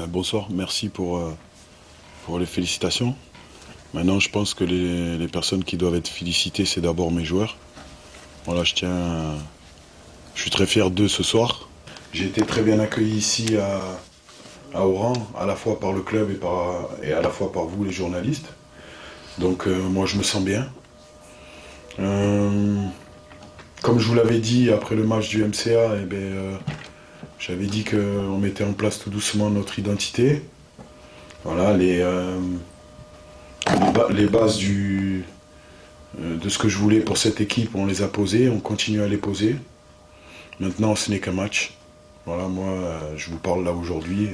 Bonsoir, merci pour les félicitations. Maintenant, je pense que les personnes qui doivent être félicitées, c'est d'abord mes joueurs. Voilà, je suis très fier d'eux ce soir. J'ai été très bien accueilli ici à Oran, à la fois par le club et à la fois par vous, les journalistes. Donc, moi, je me sens bien. Euh, Comme je vous l'avais dit après le match du MCA, j'avais dit qu'on mettait en place tout doucement notre identité. Voilà, les bases de ce que je voulais pour cette équipe, on les a posées, on continue à les poser. Maintenant, ce n'est qu'un match. Voilà, moi, je vous parle là aujourd'hui.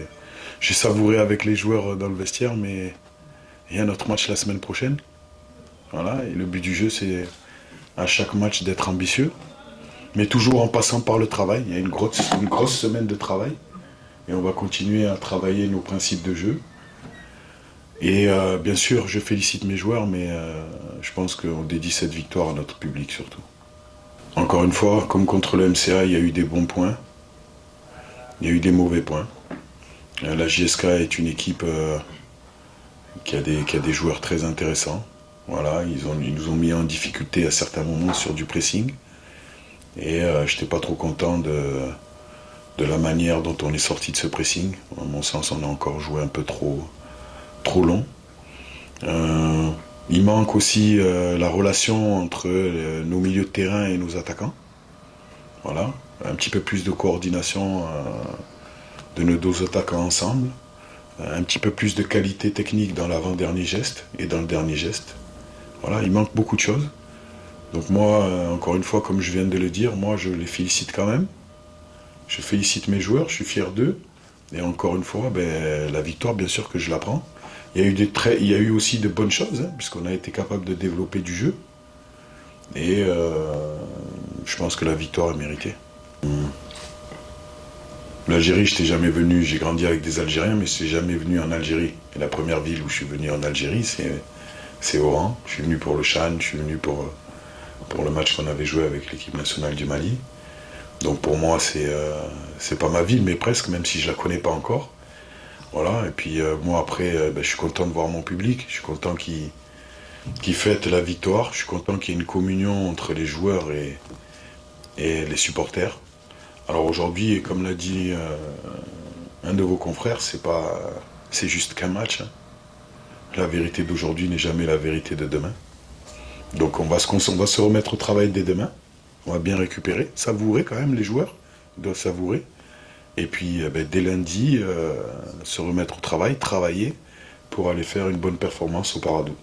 J'ai savouré avec les joueurs dans le vestiaire, mais il y a un autre match la semaine prochaine. Voilà, et le but du jeu, c'est à chaque match d'être ambitieux, mais toujours en passant par le travail. Il y a une grosse semaine de travail, et on va continuer à travailler nos principes de jeu. Et bien sûr, je félicite mes joueurs, mais je pense qu'on dédie cette victoire à notre public surtout. Encore une fois, comme contre le MCA, il y a eu des bons points, il y a eu des mauvais points. La JSK est une équipe qui a des joueurs très intéressants. Voilà, ils nous ont mis en difficulté à certains moments sur du pressing. Et je n'étais pas trop content de la manière dont on est sorti de ce pressing. À mon sens, on a encore joué un peu trop long. Il manque aussi la relation entre nos milieux de terrain et nos attaquants. Voilà, un petit peu plus de coordination de nos deux attaquants ensemble, un petit peu plus de qualité technique dans l'avant-dernier geste et dans le dernier geste. Voilà, il manque beaucoup de choses. Donc moi, encore une fois, comme je viens de le dire, moi je les félicite quand même. Je félicite mes joueurs, je suis fier d'eux. Et encore une fois, la victoire, bien sûr que je la prends. Il y a eu aussi de bonnes choses, hein, puisqu'on a été capable de développer du jeu. Et je pense que la victoire est méritée. L'Algérie, je n'étais jamais venu, j'ai grandi avec des Algériens, mais je n'étais jamais venu en Algérie. Et la première ville où je suis venu en Algérie, c'est Oran. Je suis venu pour le Chan, je suis venu pour le match qu'on avait joué avec l'équipe nationale du Mali. Donc pour moi, c'est pas ma ville, mais presque, même si je la connais pas encore. Voilà, et puis moi après, je suis content de voir mon public, je suis content qu'il fête la victoire, je suis content qu'il y ait une communion entre les joueurs et les supporters. Alors aujourd'hui, comme l'a dit un de vos confrères, c'est juste qu'un match, hein. La vérité d'aujourd'hui n'est jamais la vérité de demain. Donc on va se remettre au travail dès demain. On va bien récupérer, savourer quand même les joueurs, ils doivent savourer. Et puis dès lundi, se remettre au travail, travailler pour aller faire une bonne performance au Paradou.